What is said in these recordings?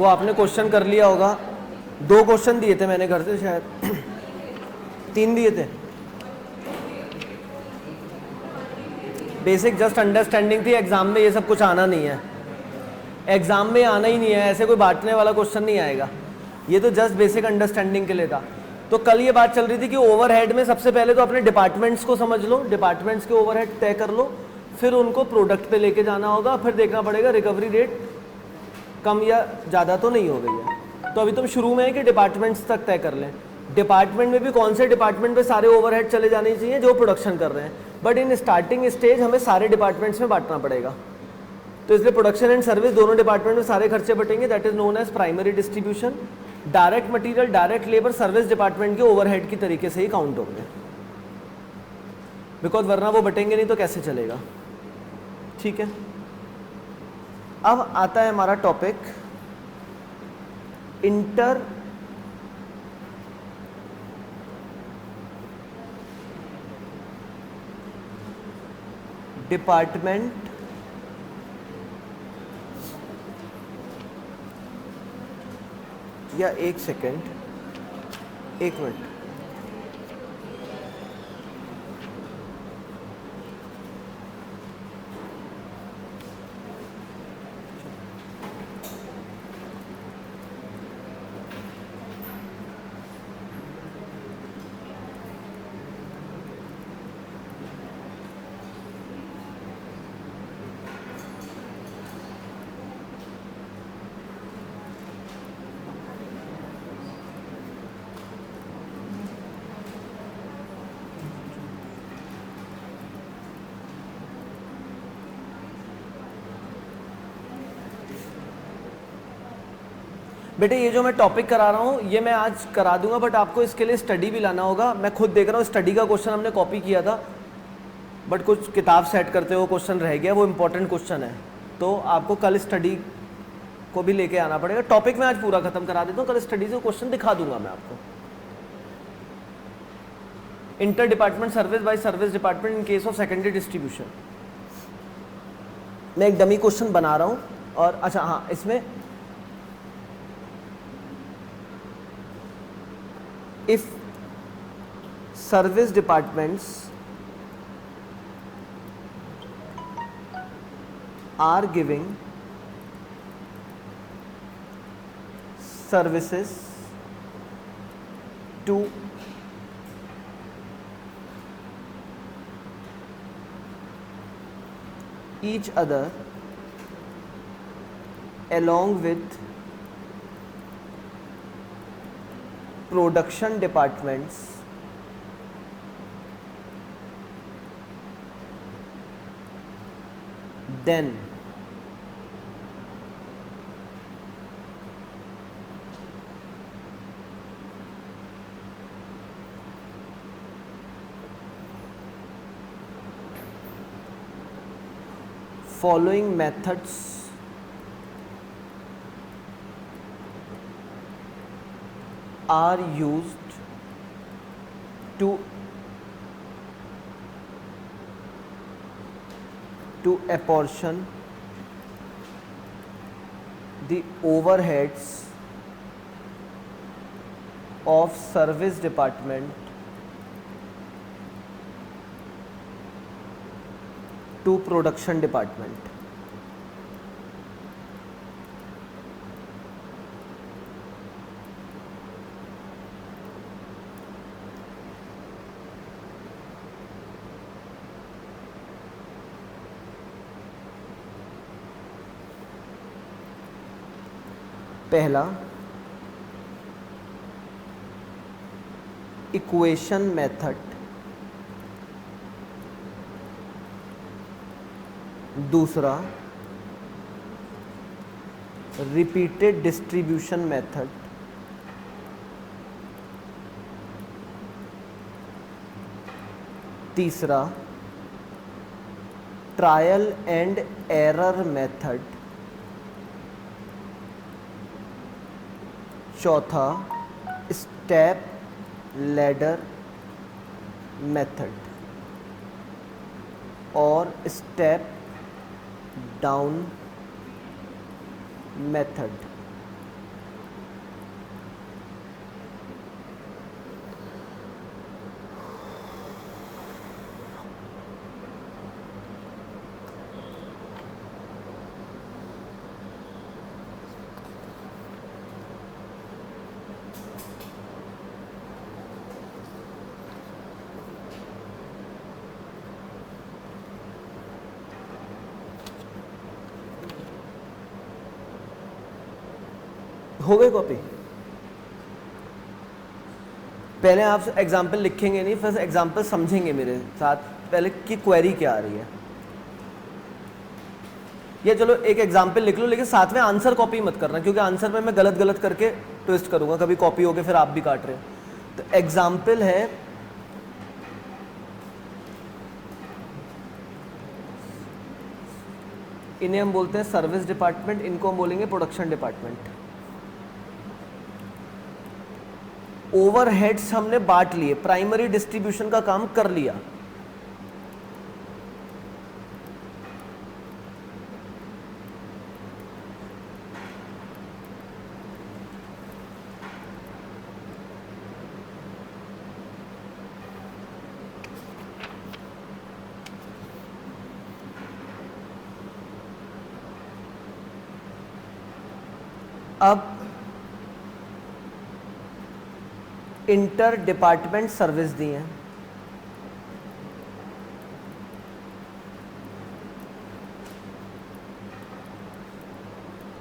वो आपने क्वेश्चन कर लिया होगा। 2 क्वेश्चन दिए थे मैंने घर से, शायद 3 दिए थे। बेसिक जस्ट अंडरस्टैंडिंग थी, एग्जाम में ये सब कुछ आना नहीं है, एग्जाम में आना ही नहीं है, ऐसे कोई बांटने वाला क्वेश्चन नहीं आएगा, ये तो जस्ट बेसिक अंडरस्टैंडिंग के लिए था। तो कल ये बात चल रही थी कि ओवरहेड में सबसे पहले तो अपने डिपार्टमेंट्स को समझ लो, डिपार्टमेंट्स के ओवरहेड तय कर लो, फिर उनको प्रोडक्ट पे लेके जाना होगा, फिर देखना पड़ेगा रिकवरी रेट कम या ज़्यादा तो नहीं हो गई है। तो अभी तुम शुरू में है कि डिपार्टमेंट्स तक तय कर लें, डिपार्टमेंट में भी कौन से डिपार्टमेंट पे सारे ओवरहेड चले जाने चाहिए जो प्रोडक्शन कर रहे हैं, बट इन स्टार्टिंग स्टेज हमें सारे डिपार्टमेंट्स में बांटना पड़ेगा। तो इसलिए प्रोडक्शन एंड सर्विस दोनों डिपार्टमेंट में सारे खर्चे बटेंगे, that is known as primary distribution. Direct material, direct labour service department के ओवरहेड की तरीके से ही काउंट होंगे, बिकॉज वरना वो बटेंगे नहीं तो कैसे चलेगा। ठीक है, अब आता है हमारा टॉपिक इंटर डिपार्टमेंट या एक सेकेंड, 1 मिनट, बेटे ये जो मैं टॉपिक करा रहा हूँ ये मैं आज करा दूंगा, बट आपको इसके लिए स्टडी भी लाना होगा। मैं खुद देख रहा हूँ स्टडी का क्वेश्चन हमने कॉपी किया था, बट कुछ किताब सेट करते हुए क्वेश्चन रह गया, वो इंपॉर्टेंट क्वेश्चन है, तो आपको कल स्टडी को भी लेके आना पड़ेगा। टॉपिक मैं आज पूरा खत्म करा देता हूँ, कल स्टडी से क्वेश्चन दिखा दूंगा मैं आपको। Inter department service by service department in case of secondary distribution. मैं एक डमी क्वेश्चन बना रहा हूँ, और अच्छा हाँ, इसमें if service departments are giving services to each other along with production departments, then following methods are used to apportion the overheads of service department to production department. पहला इक्वेशन मेथड, दूसरा repeated distribution method, तीसरा trial and error method, चौथा step ladder method और step down method. हो गई copy? पहले आप example लिखेंगे नहीं, फिर एग्जाम्पल समझेंगे मेरे साथ पहले कि क्वेरी क्या आ रही है। ये चलो एक एग्जाम्पल लिख लो, लेकिन साथ में आंसर कॉपी मत करना, क्योंकि आंसर में मैं गलत गलत करके ट्विस्ट करूंगा, कभी कॉपी होके फिर आप भी काट रहे हो। तो एग्जाम्पल है, इन्हें हम बोलते हैं सर्विस डिपार्टमेंट, इनको हम बोलेंगे प्रोडक्शन डिपार्टमेंट। ओवरहेड्स हमने बांट लिए, प्राइमरी डिस्ट्रीब्यूशन का काम कर लिया। अब इंटर डिपार्टमेंट सर्विस दी है।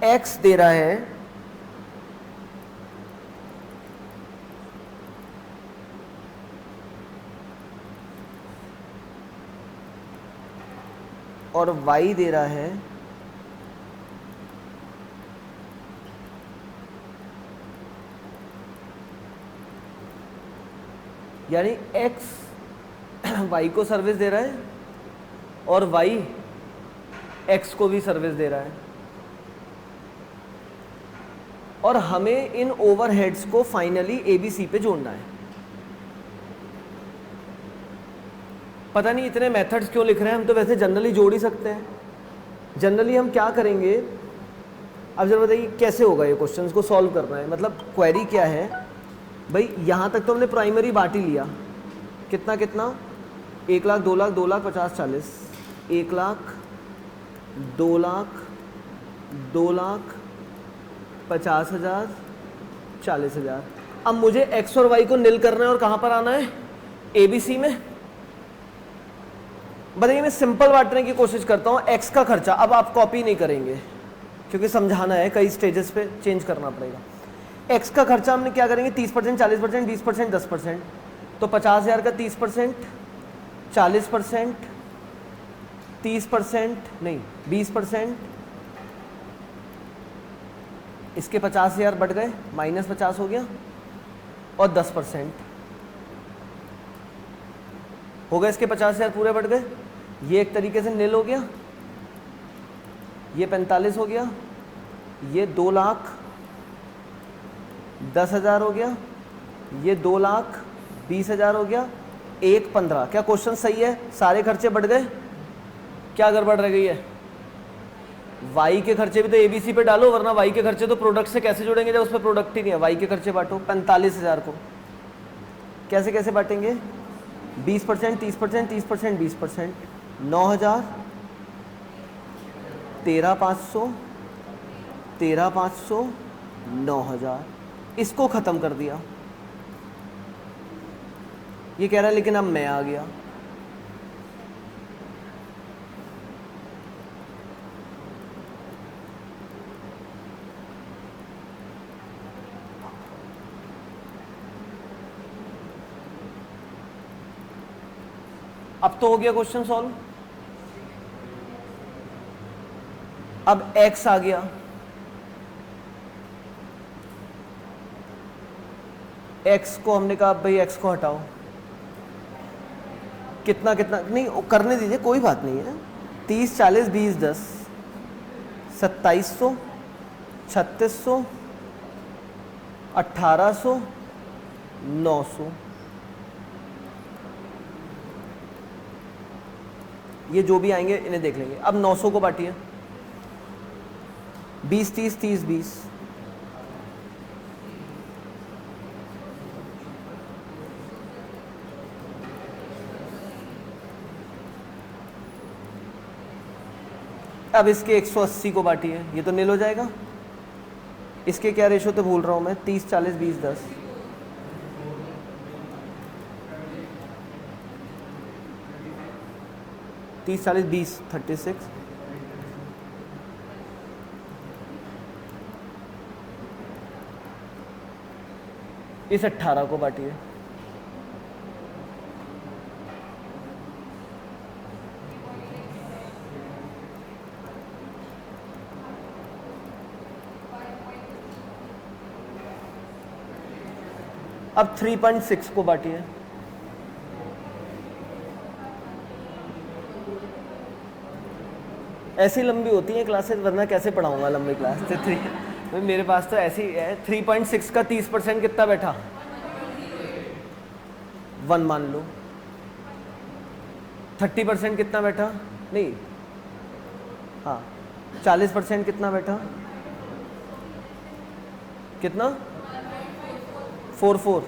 एक्स दे रहा है और वाई दे रहा है यानी x y को सर्विस दे रहा है और y x को भी सर्विस दे रहा है, और हमें इन ओवरहेड्स को फाइनली ABC पे जोड़ना है। पता नहीं इतने मेथड्स क्यों लिख रहे हैं, हम तो वैसे जनरली जोड़ ही सकते हैं। जनरली हम क्या करेंगे, अब जरा बताइए कैसे होगा ये क्वेश्चन को सॉल्व करना है। मतलब क्वेरी क्या है भाई, यहाँ तक तो हमने प्राइमरी बांट ही लिया, कितना कितना 1 लाख 2 लाख 2 लाख 50 40, 1 लाख 2 लाख 2 लाख 50,000 40,000। अब मुझे x और y को निल करना है और कहाँ पर आना है, ABC में। बताइए मैं सिंपल बांटने की कोशिश करता हूँ। x का खर्चा, अब आप कॉपी नहीं करेंगे क्योंकि समझाना है, कई स्टेजेस पे चेंज करना पड़ेगा। x का खर्चा हमने क्या करेंगे, 30%, 40%, 20%, 10%। तो 50,000 का 30%, 40%, 30% नहीं 20%, इसके 50,000 बढ़ गए, -50 हो गया, और 10% हो गए, इसके 50,000 पूरे बढ़ गए। ये एक तरीके से निल हो गया, ये 45 हो गया, ये 2,10,000 हो गया, ये 2,20,000 हो गया, 1,15। क्या क्वेश्चन सही है? सारे खर्चे बढ़ गए, क्या गड़बड़ रह गई है? वाई के खर्चे भी तो ABC पे डालो, वरना वाई के खर्चे तो प्रोडक्ट से कैसे जुड़ेंगे जब उस पर प्रोडक्ट ही नहीं है। वाई के खर्चे बांटो 45,000 को, कैसे कैसे बांटेंगे, 20%, 30%, 30%, 20%, 9,000, 13,500, 13,500, 9,000। इसको खत्म कर दिया। ये कह रहा है लेकिन अब मैं आ गया। अब तो हो गया क्वेश्चन सॉल्व। अब x आ गया, x को हमने कहा भाई x को हटाओ, कितना कितना नहीं करने दीजिए, कोई बात नहीं है। 30 40 20 10, 2700, 3600, 1800, 900। ये जो भी आएंगे इन्हें देख लेंगे। अब 900 को बांटिए, 20 30 30 20, अब इसके 180 को बांटिए, ये तो निल हो जाएगा। इसके क्या रेशो तो भूल रहा हूं मैं, 30 40 20 10, 30 40 20 36, इस 18 को बांटिए। अब 3.6 को बांटिए। ऐसी लंबी होती है क्लासेस, वरना कैसे पढ़ाऊंगा लंबी क्लास। तो मेरे पास तो ऐसी है। 3.6 का 30% कितना बैठा? 1 मान लो। 30% कितना बैठा? नहीं, हाँ 40% कितना बैठा? कितना? 4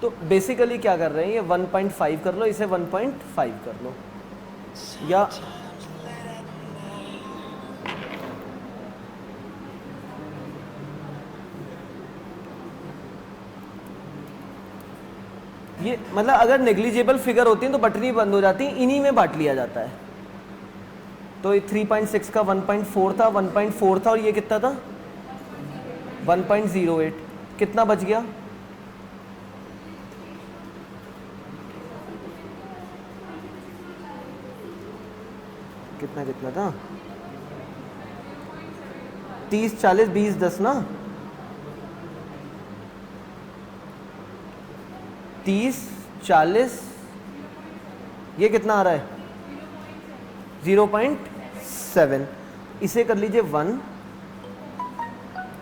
तो बेसिकली क्या कर रहे हैं, ये 1.5 कर लो, इसे 1.5 कर लो, या ये मतलब अगर नेग्लिजिबल फिगर होती है तो बटनी बंद हो जाती है, इन्हीं में बांट लिया जाता है। तो ये 3.6 का 1.4 था, 1.4 था, और ये कितना था? 1.08। कितना बच गया? कितना था? 30 40 20 10 ना, 30 40, ये कितना आ रहा है? 0.7। इसे कर लीजिए 1,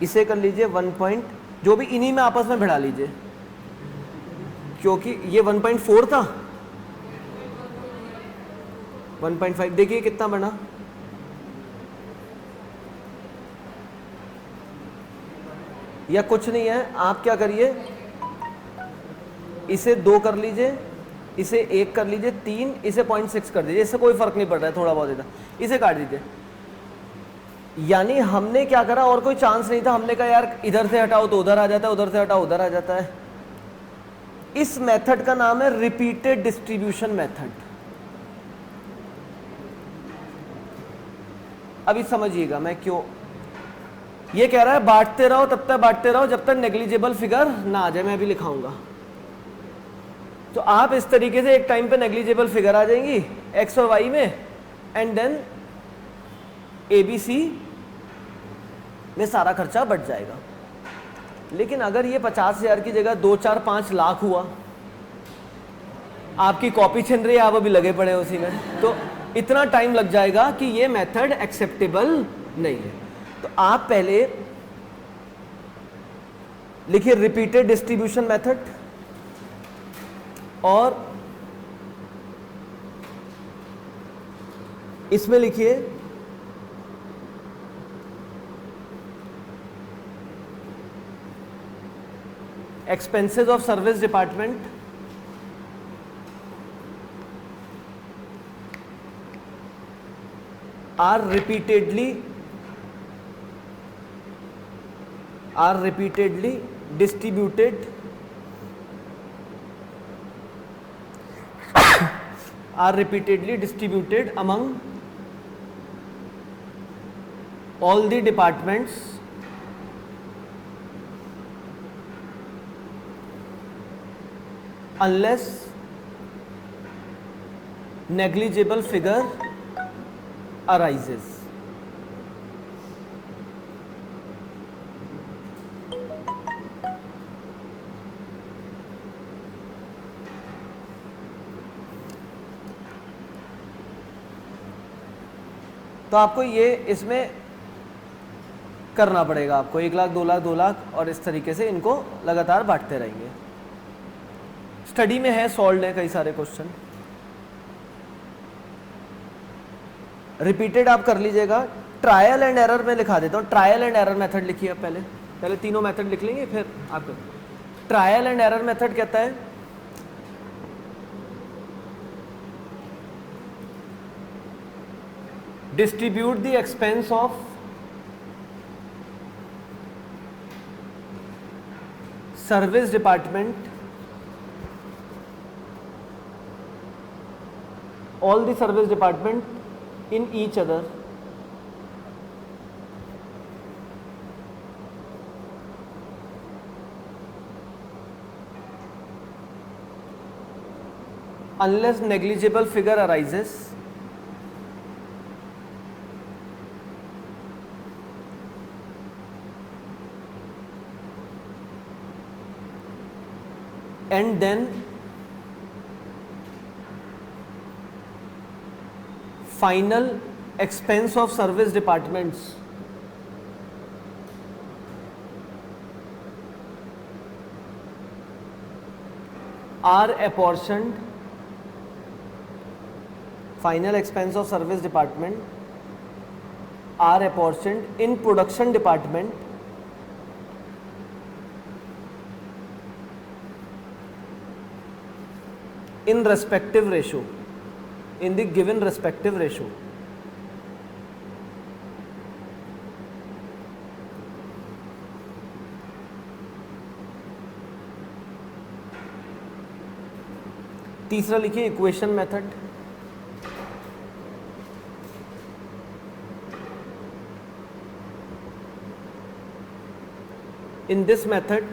इसे कर लीजिए 1 जो भी, इन्हीं में आपस में भिड़ा लीजिए, क्योंकि ये 1.4 था, 1.5। देखिए कितना बना, या कुछ नहीं है, आप क्या करिए, इसे 2 कर लीजिए, इसे 1 कर लीजिए, 3, इसे 0.6 कर दीजिए, इससे कोई फर्क नहीं पड़ रहा है, थोड़ा बहुत इधर, इसे काट दीजिए। यानी हमने क्या करा, और कोई चांस नहीं था, हमने कहा यार इधर से हटाओ तो उधर आ जाता है, उधर से हटाओ उधर आ जाता है। इस मेथड का नाम है रिपीटेड डिस्ट्रीब्यूशन मेथड। अभी समझिएगा मैं क्यों ये कह रहा है, बांटते रहो, तब तक बांटते रहो जब तक नेग्लिजिबल फिगर ना आ जाए। मैं अभी लिखाऊंगा, तो आप इस तरीके से एक टाइम पे नेग्लिजिबल फिगर आ जाएंगी एक्स और वाई में, एंड देन ABC में सारा खर्चा बढ़ जाएगा। लेकिन अगर ये 50,000 की जगह 2 4 5 लाख हुआ, आपकी कॉपी छिन रही है, आप अभी लगे पड़े हैं उसी में, तो इतना टाइम लग जाएगा कि ये मेथड एक्सेप्टेबल नहीं है। तो आप पहले लिखिए रिपीटेड डिस्ट्रीब्यूशन मेथड, और इसमें लिखिए expenses of service department are repeatedly distributed among all the departments unless negligible figure arises। तो आपको ये इसमें करना पड़ेगा, आपको 1 लाख 2 लाख 2 लाख, और इस तरीके से इनको लगातार बांटते रहेंगे। स्टडी में है, सॉल्व है कई सारे क्वेश्चन। रिपीटेड आप कर लीजिएगा। ट्रायल एंड एरर में लिखा देता हूँ, ट्रायल एंड एरर मेथड लिखिए आप पहले तीनों मेथड लिख लेंगे, फिर आप ट्रायल एंड एरर मेथड कहता है distribute the expense of service department, all the service department in each other unless negligible figure arises and then final expense of service departments are apportioned, final expense of service department are apportioned in production department in respective ratio, in the given respective ratio. तीसरा लिखिए equation method. In this method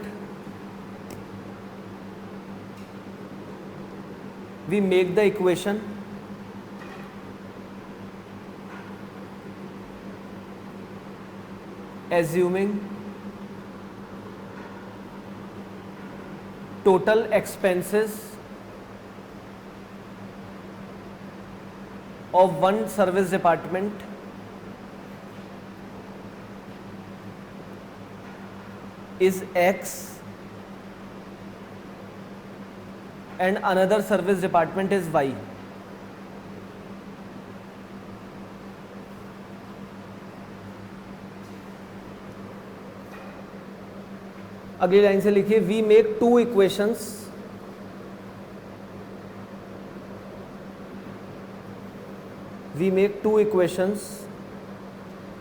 we make the equation assuming total expenses of one service department is X and another service department is Y. अगली line से लिखिए we make two equations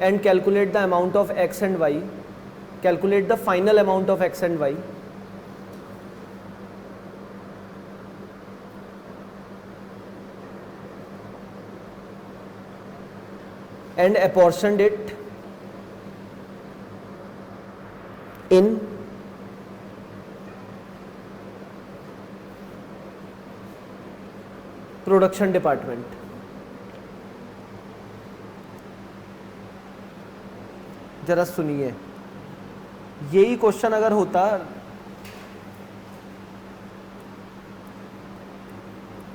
and calculate the amount of X and Y, calculate the final amount of X and Y. And apportioned it in production department. जरा सुनिए, यही question अगर होता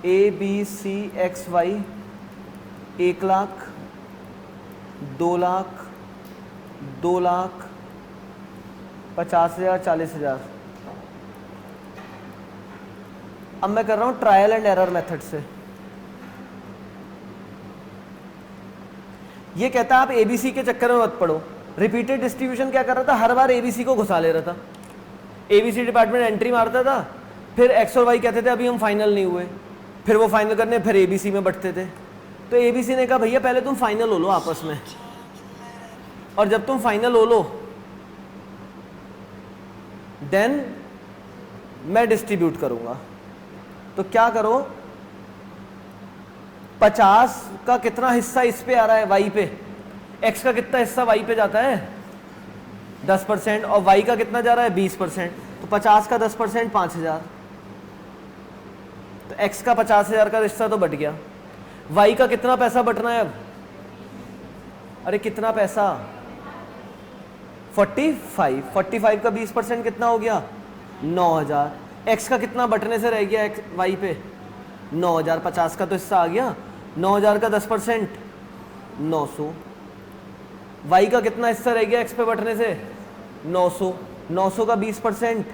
A B C X Y 1 lakh 2 lakh 2 lakh 50,000 40,000, अब मैं कर रहा हूं ट्रायल एंड एरर मेथड से। ये कहता है आप एबीसी के चक्कर में मत पड़ो। रिपीटेड डिस्ट्रीब्यूशन क्या कर रहा था, हर बार एबीसी को घुसा ले रहा था। एबीसी डिपार्टमेंट एंट्री मारता था, फिर एक्स और वाई कहते थे अभी हम फाइनल नहीं हुए, फिर वो फाइनल करने फिर एबीसी में बढ़ते थे। तो एबीसी ने कहा भैया पहले तुम फाइनल हो लो आपस में, और जब तुम फाइनल हो लो देन मैं डिस्ट्रीब्यूट करूंगा। तो क्या करो, 50 का कितना हिस्सा इस पे आ रहा है वाई पे, एक्स का कितना हिस्सा वाई पे जाता है 10% और वाई का कितना जा रहा है 20%। तो 50 का 10% 5,000, तो एक्स का 50,000 का हिस्सा तो बट गया। वाई का कितना पैसा बटना है अब, अरे कितना पैसा 45 का 20% कितना हो गया 9,000। एक्स का कितना बटने से रह गया वाई पे 9,000, 50 का तो हिस्सा आ गया, 9,000 का 10% 900। वाई का कितना हिस्सा रह गया एक्स पे बटने से 900, 900 का 20%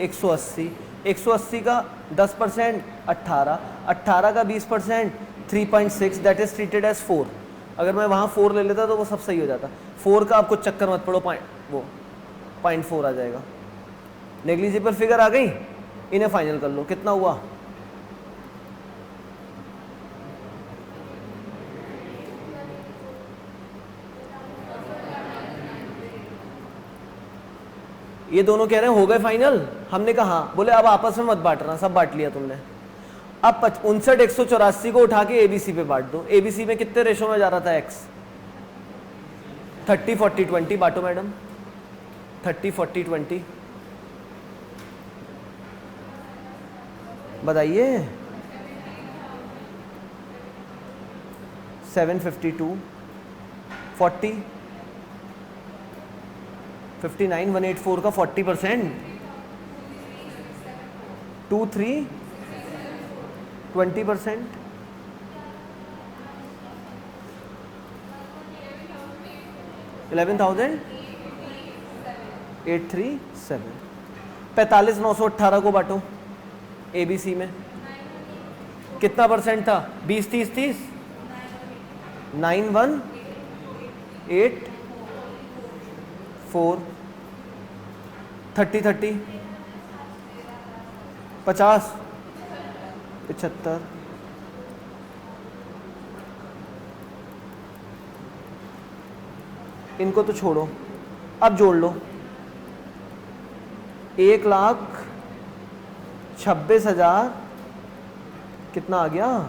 180, 180 का 10% 18, 18 का 20% 3.6, दैट इज ट्रीटेड एज 4। अगर मैं वहाँ 4 ले लेता तो वो सब सही हो जाता। 4 का आपको चक्कर मत पड़ो, वो 0.4 आ जाएगा। नेग्लिजिबल फिगर आ गई, इन्हें फाइनल कर लो, कितना हुआ ये दोनों कह रहे हैं हो गए फाइनल। हमने कहा हाँ, बोले अब आपस में मत बांटना, सब बांट लिया तुमने। अब 59 184 को उठा के एबीसी पे बांट दो। एबीसी में कितने रेशो में जा रहा था एक्स, 30 40 20 बांटो मैडम, 30 40 20 बताइए। 752, 40, 59, 184 का 40%, 23, 20%, 11,837, 45,918 को बांटो ABC में, कितना परसेंट था? 20, 30, 30, 91,8,4, 30, 30, 50, 75, इनको तो छोड़ो, अब जोड़ लो। 1,26,000 कितना आ गया?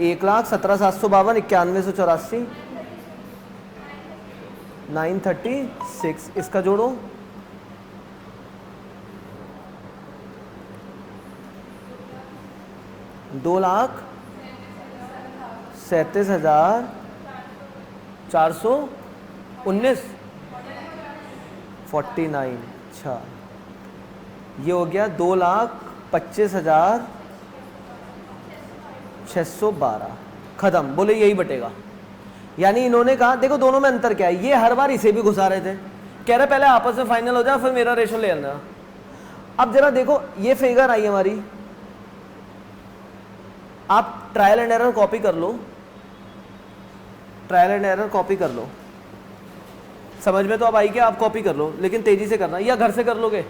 1,17,752, 91,184, 936, इसका जोड़ो। दो लाख 37,419, 49। अच्छा, ये हो गया 2,25,612। खत्म। बोले यही बटेगा। यानी इन्होंने कहा देखो दोनों में अंतर क्या है, ये हर बार इसे भी घुसा रहे थे, कह रहे पहले आपस में फाइनल हो जाए फिर मेरा रेशो ले आना। अब जरा देखो ये फिगर आई हमारी, आप ट्रायल एंड एरर कॉपी कर लो, ट्रायल एंड एरर कॉपी कर लो, समझ में तो अब आई कि आप कॉपी कर लो, लेकिन तेजी से करना, या घर से कर लोगे,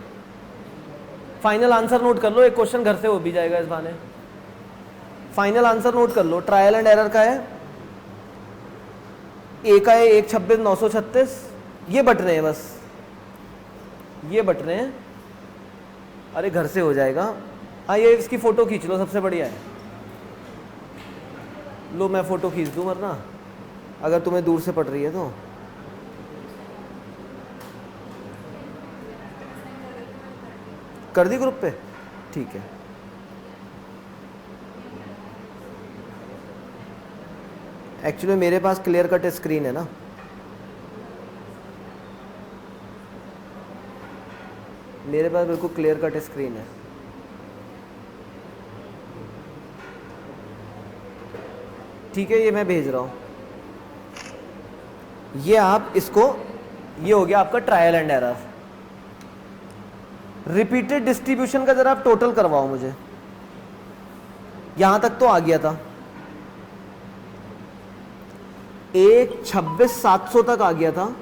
फाइनल आंसर नोट कर लो, एक क्वेश्चन घर से हो भी जाएगा इस बहाने। फाइनल आंसर नोट कर लो, ट्रायल एंड एरर का है, ए का है 1,26,936, ये बट रहे हैं, बस ये बट रहे हैं। अरे घर से हो जाएगा। हाँ ये इसकी फोटो खींच लो, सबसे बढ़िया है। लो मैं फोटो खींच दूं, वरना अगर तुम्हें दूर से पड़ रही है तो। कर दी ग्रुप पे, ठीक है। एक्चुअली मेरे पास क्लियर कट स्क्रीन है ना, मेरे पास बिल्कुल क्लियर कट स्क्रीन है। ठीक है, ये मैं भेज रहा हूं। ये आप इसको, ये हो गया आपका trial and error. Repeated distribution का जरा आप टोटल करवाओ मुझे। यहां तक तो आ गया था, 1,26,700 तक आ गया था,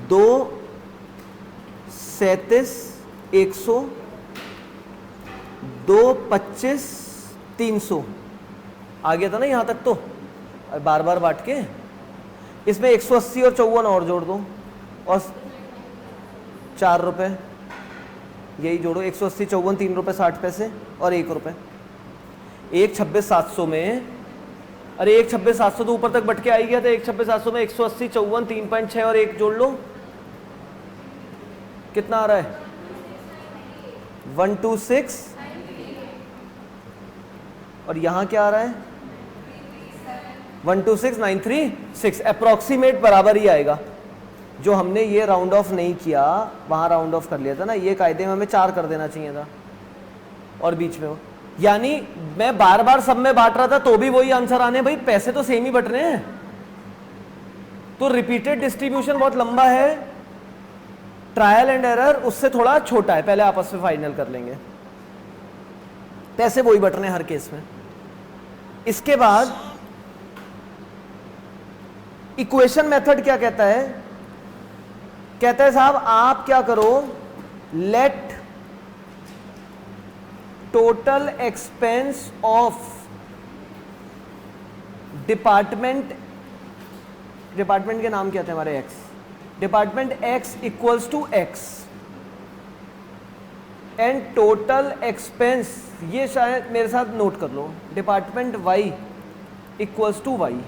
2,37,100, 2,25,300 आ गया था ना यहां तक तो। बार बार बांट के इसमें 180 और 54 और जोड़ दो, और 4 रुपए, यही जोड़ो, 180, 54, 3 रुपए 60 पैसे और 1 रुपए। 1,26,700 में, अरे 1,26,700 तो ऊपर तक बट के आ ही गया था। 1,26,700 में 180, 54, 3.6 और 1 जोड़ लो, कितना आ रहा है? 126, और यहां क्या आ रहा है? 126,936। अप्रोक्सीमेट बराबर ही आएगा। जो हमने ये राउंड ऑफ नहीं किया, वहां राउंड ऑफ कर लिया था ना, ये कायदे में हमें 4 कर देना चाहिए था, और बीच में वो, यानी मैं बार बार सब में बांट रहा था तो भी वही आंसर आने, भाई पैसे तो सेम ही बट रहे हैं। तो रिपीटेड डिस्ट्रीब्यूशन बहुत लंबा है, ट्रायल एंड एरर उससे थोड़ा छोटा है, पहले आपस में फाइनल कर लेंगे। पैसे वही बट रहे हैं हर केस में। इसके बाद इक्वेशन मेथड क्या कहता है? कहता है साहब आप क्या करो, let total expense of department, department के नाम क्या थे हमारे? X, department X equals to X, and total expense, ये शायद मेरे साथ नोट कर लो, department Y equals to Y.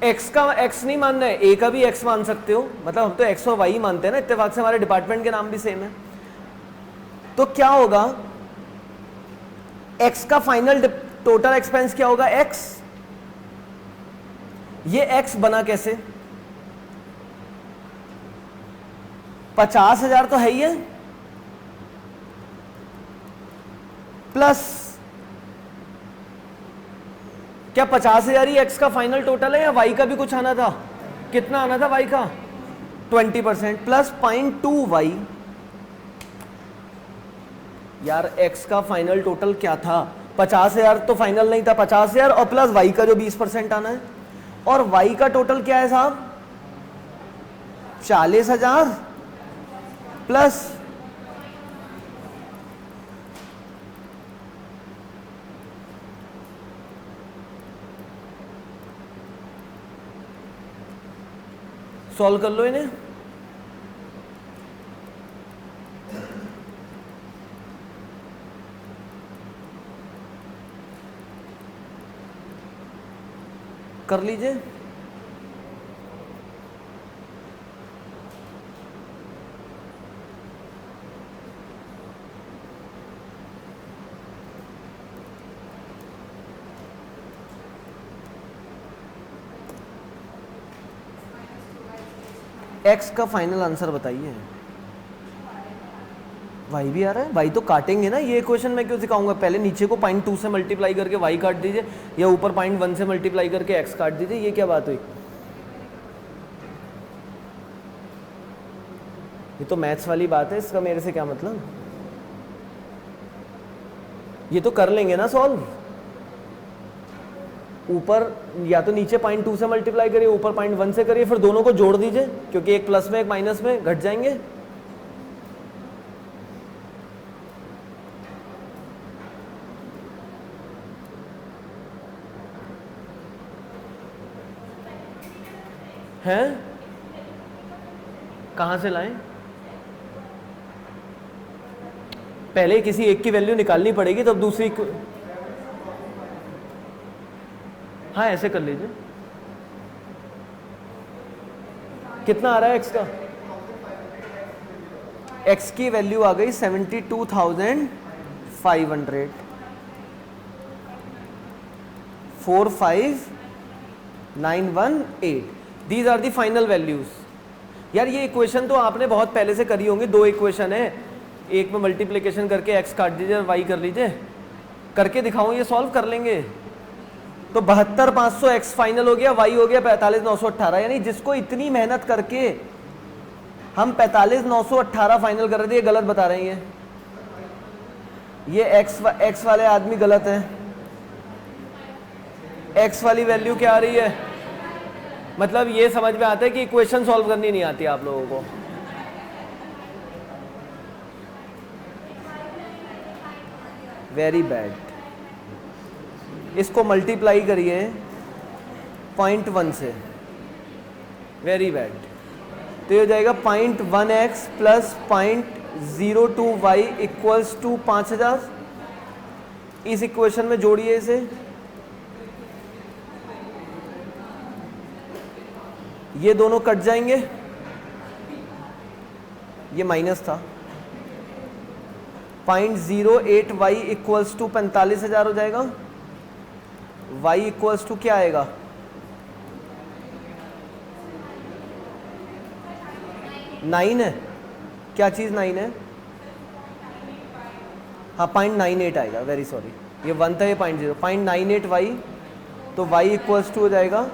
X का एक्स नहीं मानना है, ए का भी एक्स मान सकते हो, मतलब हम तो एक्स और वाई मानते हैं ना, इत्तेफाक से हमारे डिपार्टमेंट के नाम भी सेम है। तो क्या होगा, एक्स का फाइनल टोटल एक्सपेंस क्या होगा, एक्स। ये एक्स बना कैसे, 50,000 तो है ही है, प्लस क्या 50,000 ही एक्स का फाइनल टोटल है या वाई का भी कुछ आना था, कितना आना था वाई का, 20%, प्लस 0.2 वाई। यार एक्स का फाइनल टोटल क्या था, 50,000 तो फाइनल नहीं था, 50,000 और प्लस वाई का जो 20% आना है, और वाई का टोटल क्या है साहब, 40,000 प्लस सॉल्व कर लो इन्हें। कर लीजिए। एक्स का फाइनल आंसर बताइए। वाई भी आ रहा है, वाई तो काटेंगे ना, ये इक्वेशन मैं क्यों सिखाऊंगा, पहले नीचे को 0.2 से मल्टीप्लाई करके वाई काट दीजिए, या ऊपर 0.1 से मल्टीप्लाई करके एक्स काट दीजिए, ये क्या बात हुई। ये तो मैथ्स वाली बात है, इसका मेरे से क्या मतलब, ये तो कर लेंगे ना सॉल्व। ऊपर या तो नीचे 0.2 से मल्टीप्लाई करिए, ऊपर 0.1 से करिए, फिर दोनों को जोड़ दीजिए, क्योंकि एक प्लस में एक माइनस में घट जाएंगे। हैं कहां से लाएं, पहले किसी एक की वैल्यू निकालनी पड़ेगी तब दूसरी को, हाँ ऐसे कर लीजिए। कितना आ रहा है एक्स का, एक्स की वैल्यू आ गई 72,500, 45918। These are the final values. यार ये इक्वेशन तो आपने बहुत पहले से करी होंगी, दो इक्वेशन है, एक में मल्टीप्लिकेशन करके एक्स काट दीजिए और वाई कर लीजिए, करके दिखाऊं, ये सॉल्व कर लेंगे। तो 72,500 एक्स फाइनल हो गया, वाई हो गया 45,918, यानी जिसको इतनी मेहनत करके हम 45,918 फाइनल कर रहे थे, ये गलत बता रहे हैं। ये एक्स वाले आदमी गलत है। एक्स वाली वैल्यू क्या आ रही है, मतलब ये समझ में आता है कि इक्वेशन सॉल्व करनी नहीं आती आप लोगों को। Very bad. इसको मल्टीप्लाई करिए 0.1 से, वेरी बैड। तो ये हो जाएगा 0.1x plus 0.02y equals to 5,000। इस इक्वेशन में जोड़िए इसे, ये दोनों कट जाएंगे, ये माइनस था, 0.08y इक्वल्स टू 45,000 हो जाएगा। y इक्वल्स टू क्या आएगा, नाइन है, क्या चीज 9 है, हाँ 0.98 आएगा, वेरी सॉरी, ये 1 था, ये 0.98 y, तो y इक्वल्स टू हो जाएगा,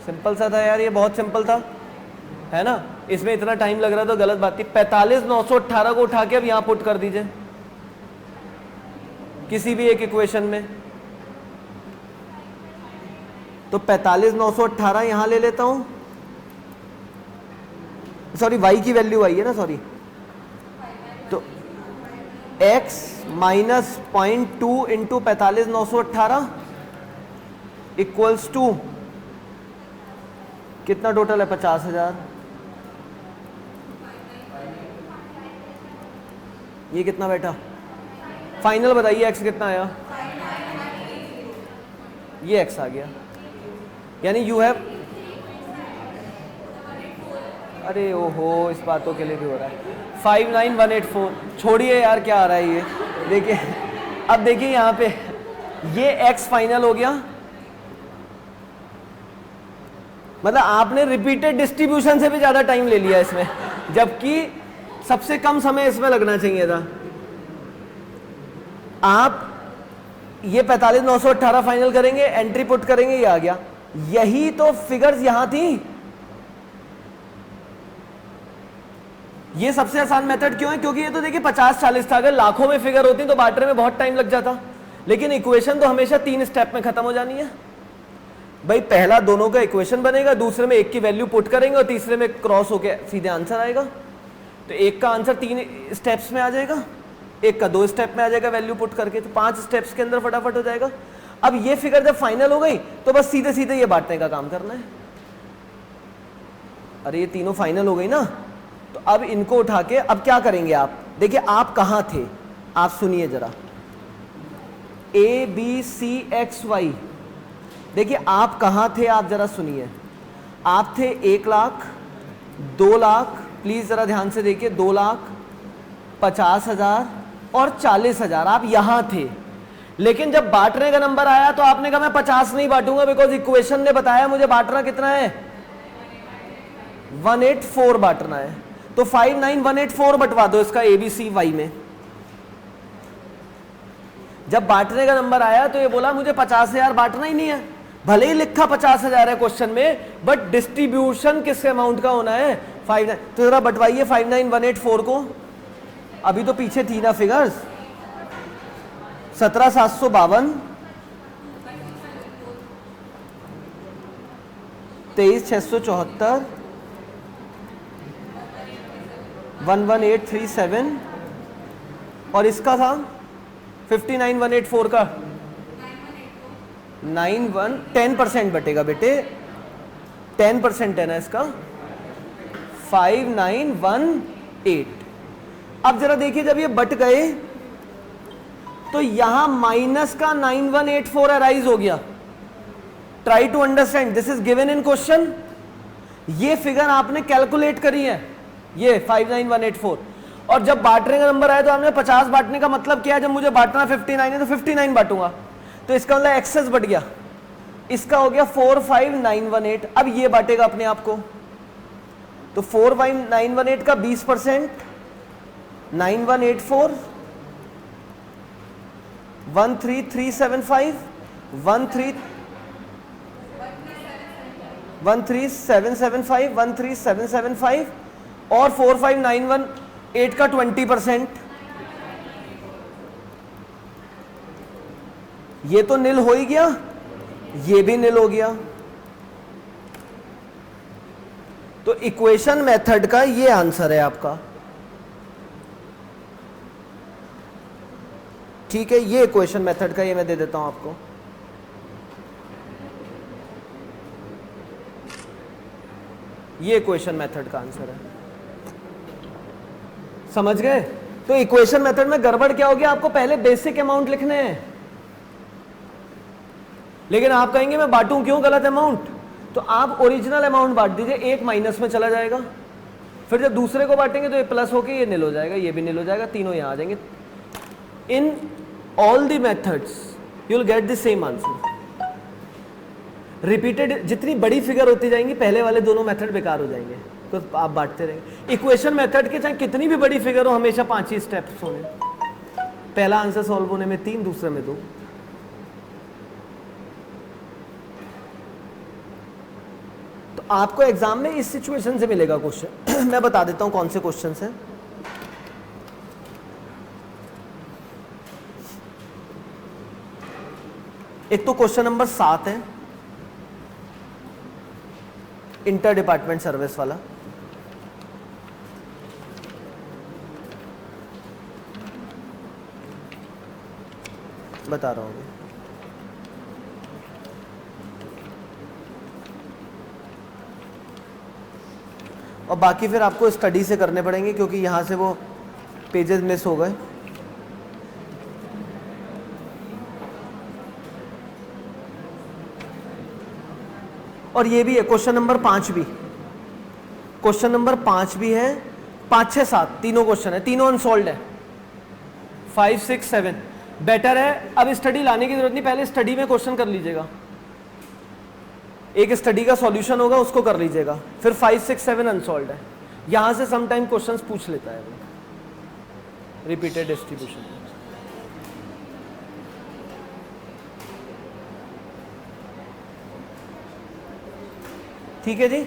सिंपल सा था यार, ये बहुत सिंपल था, है ना। इसमें इतना टाइम लग रहा था, गलत बात थी। 45,918 को उठा के अब यहां पुट कर दीजिए किसी भी एक इक्वेशन में। तो 45,918 यहां ले लेता हूं, सॉरी y की वैल्यू आई है ना, सॉरी, तो x minus 0.2 into 45,918 equals to कितना टोटल है, 50,000। ये कितना बैठा, फाइनल बताइए x कितना आया, ये x आ गया, यानी यू हैव, अरे ओहो, इस बातों के लिए भी हो रहा है। 59184, छोड़िए यार क्या आ रहा है ये। देखिए अब देखिए यहाँ पे ये x फाइनल हो गया, मतलब आपने रिपीटेड डिस्ट्रीब्यूशन से भी ज्यादा टाइम ले लिया इसमें, जबकि सबसे कम समय इसमें लगना चाहिए था। आप ये 45,918 फाइनल करेंगे, एंट्री पुट करेंगे, ये आ गया। यही तो फिगर्स यहां थी। ये सबसे आसान मेथड क्यों है? क्योंकि ये तो देखिए 50-40 था, अगर लाखों में फिगर होती तो बांटने में बहुत टाइम लग जाता, लेकिन इक्वेशन तो हमेशा 3 स्टेप में खत्म हो जानी है भाई। पहला दोनों का इक्वेशन बनेगा, दूसरे में एक की वैल्यू पुट करेंगे और तीसरे में क्रॉस होके सीधे आंसर आएगा। तो एक का आंसर 3 स्टेप्स में आ जाएगा, एक का 2 स्टेप में आ जाएगा वैल्यू पुट करके, तो 5 स्टेप्स के अंदर फटाफट हो जाएगा। अब ये फिगर जब फाइनल हो गई तो बस सीधे सीधे ये बांटने का काम करना है। अरे ये तीनों फाइनल हो गई ना, तो अब इनको उठा के अब क्या करेंगे आप? देखिए आप कहां थे, आप सुनिए जरा। ABCXY, देखिए आप कहां थे, आप जरा सुनिए। आप थे 1 लाख, 2 लाख, प्लीज जरा ध्यान से देखिए, 2 लाख, 50,000 और 40,000, आप यहां थे। लेकिन जब बांटने का नंबर आया तो आपने कहा मैं 50 नहीं बांटूंगा, बिकॉज इक्वेशन ने बताया मुझे बांटना कितना है, 184 बांटना है। तो 59184 बंटवा दो इसका ABCY में। जब बांटने का नंबर आया तो ये बोला मुझे 50,000 बांटना ही नहीं है, भले ही लिखा 50,000 है क्वेश्चन में, बट डिस्ट्रीब्यूशन किस अमाउंट का होना है, 5। तो जरा बंटवाइए 59184 को। अभी तो पीछे थी ना फिगर्स, 17,752, 23,674, 11837, और इसका था 59,184 का 10% बटेगा बेटे, 10% है ना इसका, 5918। अब जरा देखिए जब ये बट गए तो यहां माइनस का 9184 अराइज हो गया। Try to understand, this is given in question. ये फिगर आपने कैलकुलेट करी है, ये 59184, और जब बांटने का नंबर आया तो हमने 50 बांटने का मतलब क्या है, जब मुझे बांटना 59 है तो 59 बांटूंगा, तो इसका मतलब एक्सेस बढ़ गया, इसका हो गया 45918। अब ये बांटेगा अपने आप को, तो 45918 का 20%, 9184, 13375, 13775, 13775, और 45918 का 20%। ये तो नील हो ही गया, ये भी नील हो गया। तो इक्वेशन मेथड का ये आंसर है आपका, ठीक है। ये इक्वेशन मेथड का ये मैं दे देता हूं आपको। ये इक्वेशन मेथड का आंसर है, समझ गए? तो इक्वेशन मेथड में गड़बड़ क्या हो गया, आपको पहले बेसिक अमाउंट लिखने हैं, लेकिन आप कहेंगे मैं बांटूं क्यों गलत अमाउंट, तो आप ओरिजिनल अमाउंट बांट दीजिए, एक माइनस में चला जाएगा, फिर जब दूसरे को बांटेंगे तो ये प्लस होके ये नील हो जाएगा, ये भी नील हो जाएगा, तीनों यहां आ जाएंगे। In all the methods you will get the same answer. Repeated जितनी बड़ी फिगर होती जाएंगी, पहले वाले दोनों मेथड बेकार हो जाएंगे, तो आप बांटते रहेंगे। इक्वेशन मेथड के चाहे कितनी भी बड़ी फिगर हो, हमेशा 5 ही स्टेप्स होंगे, पहला आंसर सॉल्व होने में 3, दूसरे में 2। तो आपको एग्जाम में इस सिचुएशन से मिलेगा क्वेश्चन। मैं बता देता हूं कौन से क्वेश्चन हैं। एक तो क्वेश्चन नंबर 7 है, इंटर डिपार्टमेंट सर्विस वाला। बता रहा हूं, और बाकी फिर आपको स्टडी से करने पड़ेंगे, क्योंकि यहां से वो पेजेस मिस हो गए। और ये भी है क्वेश्चन नंबर 5 भी, क्वेश्चन नंबर 5 भी है, 5, 6, 7 तीनों क्वेश्चन है, तीनों अनसॉल्व है। 5, 6, 7 बेटर है। अब स्टडी लाने की जरूरत नहीं, पहले स्टडी में क्वेश्चन कर लीजिएगा, एक स्टडी का सॉल्यूशन होगा उसको कर लीजिएगा, फिर 5, 6, 7 अनसॉल्व है। यहां से समटाइम क्वेश्चंस पूछ लेता है वो, रिपीटेड डिस्ट्रीब्यूशन। ठीक है जी।